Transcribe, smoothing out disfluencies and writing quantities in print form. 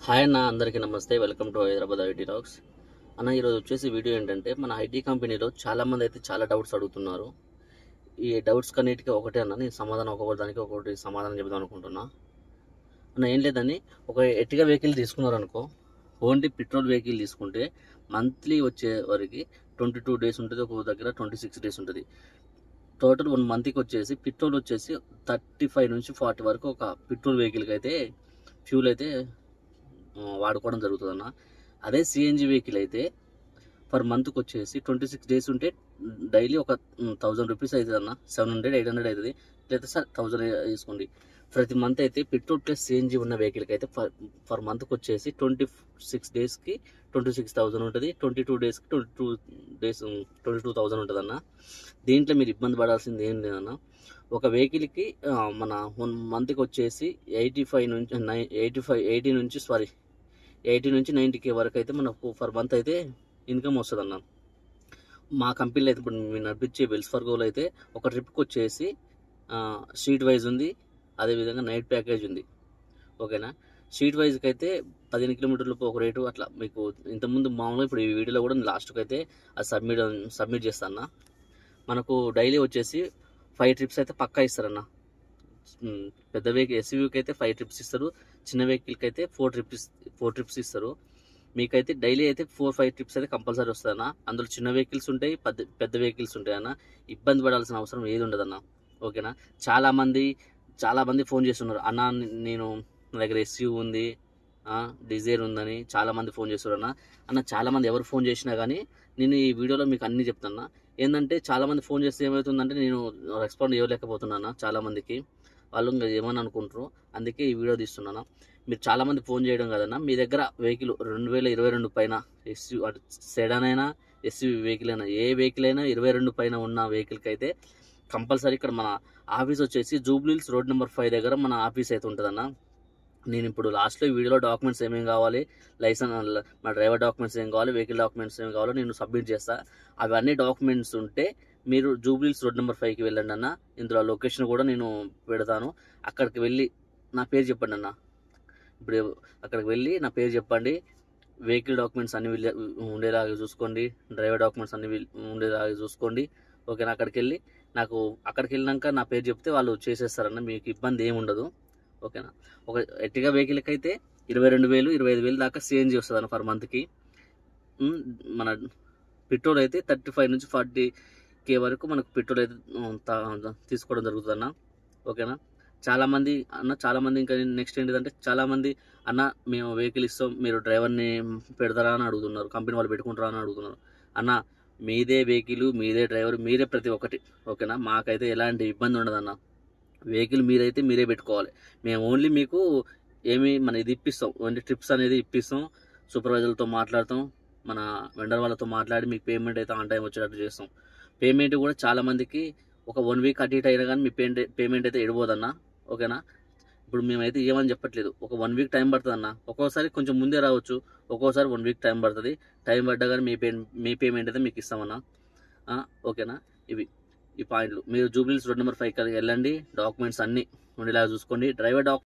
Hi అన్న, అందరికీ నమస్తే. Welcome to Hyderabad IT talks. అన్న, ఈరోజు వచ్చేసి వీడియో ఏంటంటే, మన ఐటీ కంపెనీలో చాలామంది అయితే చాలా డౌట్స్ అడుగుతున్నారు. ఈ డౌట్స్ కన్నిటికీ ఒకటే అన్న, నేను సమాధానం ఒక్కొక్కటి దానికి ఒక్కొక్కటి సమాధానం చెబుదాం అనుకుంటున్నా. అన్న, ఏం లేదని, ఒక ఎర్టిగా వెహికల్ తీసుకున్నారనుకో, ఓన్లీ పెట్రోల్ వెహికల్ తీసుకుంటే మంత్లీ వచ్చే వరకు 22 డేస్ ఉంటుంది, ఒక్కొక్క దగ్గర 26 డేస్ ఉంటుంది. టోటల్ 1 మంత్కి వచ్చేసి పెట్రోల్ వచ్చేసి 35 నుంచి 40 వరకు ఒక పెట్రోల్ వెహికల్కి అయితే ఫ్యూల్ అయితే వాడుకోవడం జరుగుతుంది అన్న. అదే సిఎన్జి వెహికల్ అయితే పర్ మంత్కి వచ్చేసి 26 డేస్ ఉంటే డైలీ ఒక 1000 రూపీస్ అవుతుంది అన్న. 700 800 అవుతుంది, లేదా సార్ 1000 తీసుకోండి. ప్రతి మంత్ అయితే పెట్రోల్ ప్లస్ సిఎన్జి ఉన్న వెహికల్కి అయితే పర్ మంత్కి వచ్చేసి 26 డేస్కి 26,000 ఉంటుంది, 22 డేస్కి 22,000 ఉంటుంది అన్న. దీంట్లో మీరు ఇబ్బంది పడాల్సింది ఏం లేదన్న. ఒక వెహికల్కి మన 1 మంత్కి వచ్చేసి 80 నుంచి 90K వరకు అయితే మనకు పర్ మంత్ అయితే ఇన్కమ్ వస్తుంది అన్న. మా కంపెనీలో అయితే ఇప్పుడు మేము నడిపించే వెల్స్ ఫర్గోలో అయితే ఒక ట్రిప్కి వచ్చేసి షీట్ వైజ్ ఉంది, అదేవిధంగా నైట్ ప్యాకేజ్ ఉంది. ఓకేనా. షీట్ వైజ్కి అయితే 15 కిలోమీటర్లపు ఒక రేటు అట్లా మీకు ఇంతకుముందు మామూలుగా ఇప్పుడు ఈ వీడియోలో కూడా లాస్ట్కి అయితే అది సబ్మిట్ చేస్తాను. మనకు డైలీ వచ్చేసి 5 ట్రిప్స్ అయితే పక్కా ఇస్తారన్న. పెద్ద వెహికల్ ఎస్యూవీకి అయితే 5 ట్రిప్స్ ఇస్తారు, చిన్న వెహికల్కి అయితే 4 ట్రిప్స్ ఇస్తారు. మీకైతే డైలీ అయితే 4-5 ట్రిప్స్ అయితే కంపల్సరీ వస్తుందన్న. అందులో చిన్న వెహికల్స్ ఉంటాయి, పెద్ద వెహికల్స్ ఉంటాయి అన్న. ఇబ్బంది పడాల్సిన అవసరం ఏది ఉండదన్న. ఓకేనా. చాలామంది ఫోన్ చేస్తున్నారు అన్న, నేను నా దగ్గర ఎస్యూవీ ఉంది, డిజైర్ ఉందని చాలామంది ఫోన్ చేస్తున్నారు అన్న. చాలామంది ఎవరు ఫోన్ చేసినా కానీ నేను ఈ వీడియోలో మీకు అన్నీ చెప్తున్నా. ఏంటంటే చాలామంది ఫోన్ చేస్తే ఏమవుతుందంటే నేను రెస్పాండ్ ఇవ్వలేకపోతున్నాను. చాలామందికి వాళ్ళు ఇంకా ఏమని అనుకుంటారు, అందుకే ఈ వీడియో తీస్తున్నాను. మీరు చాలామంది ఫోన్ చేయడం కదన్నా, మీ దగ్గర వెహికల్ 2022 పైన సెడాన్ అయినా ఎస్యూవీ వెహికల్ అయినా ఏ వెహికల్ అయినా 22 పైన ఉన్న వెహికల్కి అయితే కంపల్సరీ ఇక్కడ మన ఆఫీస్ వచ్చేసి జూబ్లీహిల్స్ రోడ్ నెంబర్ 5 దగ్గర మన ఆఫీస్ అయితే ఉంటుందన్న. నేను ఇప్పుడు లాస్ట్లో ఈ వీడియోలో డాక్యుమెంట్స్ ఏమేమి కావాలి, లైసెన్స్, మా డ్రైవర్ డాక్యుమెంట్స్ ఏం కావాలి, వెహికల్ డాక్యుమెంట్స్ ఏం కావాలో నేను సబ్మిట్ చేస్తాను. అవన్నీ డాక్యుమెంట్స్ ఉంటే మీరు జూబ్లీహిల్స్ రోడ్ నెంబర్ 5కి వెళ్ళండి అన్న. ఇందులో లొకేషన్ కూడా నేను పెడతాను. అక్కడికి వెళ్ళి నా పేరు చెప్పండి అన్న. ఇప్పుడు అక్కడికి వెళ్ళి నా పేరు చెప్పండి, వెహికల్ డాక్యుమెంట్స్ అన్ని ఉండేలాగా చూసుకోండి, డ్రైవర్ డాక్యుమెంట్స్ అన్ని ఉండేలాగా చూసుకోండి. ఓకేనా. అక్కడికి వెళ్ళినాక నా పేరు చెప్తే వాళ్ళు చేసేస్తారన్న, మీకు ఇబ్బంది ఏమి ఉండదు. ఓకేనా. ఒక ఎర్టిగా వెహికల్కి అయితే 22,000 25,000 దాకా సిఎన్జి వస్తుంది అన్న పర్ మంత్కి. మన పెట్రోల్ అయితే 35 నుంచి 40K వరకు మనకు పెట్రోల్ అయితే తీసుకోవడం జరుగుతుంది అన్న. ఓకేనా. చాలామంది ఇంకా నెక్స్ట్ ఏంటిదంటే, చాలామంది అన్న మేము వెహికల్ ఇస్తాం, మీరు డ్రైవర్ని పెడతారా అని అడుగుతున్నారు, కంపెనీ వాళ్ళు పెట్టుకుంటారా అని అడుగుతున్నారు. అన్న, మీదే వెహికల్, మీదే డ్రైవర్, మీరే ప్రతి ఒక్కటి. ఓకేనా. మాకైతే ఎలాంటి ఇబ్బంది ఉండదన్న. వెహికల్ మీరైతే మీరే పెట్టుకోవాలి. మేము ఓన్లీ మీకు ఇది ఇప్పిస్తాం, ఓన్లీ ట్రిప్స్ అనేది ఇప్పిస్తాం. సూపర్వైజర్లతో మాట్లాడతాం, మన వెండర్ వాళ్ళతో మాట్లాడి మీకు పేమెంట్ అయితే ఆన్ టైం వచ్చేటట్టు చేస్తాం. పేమెంట్ కూడా చాలామందికి ఒక 1 వీక్ అటు ఇటు అయినా కానీ మీ పేమెంట్ అయితే ఎడిపోదన్న. ఓకేనా. ఇప్పుడు మేమైతే ఏమని చెప్పట్లేదు, ఒక 1 వీక్ టైం పడుతుంది అన్న. ఒక్కోసారి కొంచెం ముందే రావచ్చు, ఒక్కోసారి 1 వీక్ టైం పడుతుంది. టైం పడ్డా కానీ మీ పేమెంట్ అయితే మీకు ఇస్తామన్నా. ఓకేనా. ఈ పాయింట్లు మీరు జూబ్లీహిల్స్ రోడ్ నెంబర్ 5కి వెళ్ళండి, డాక్యుమెంట్స్ అన్నీ ఉండేలాగా చూసుకోండి. డ్రైవర్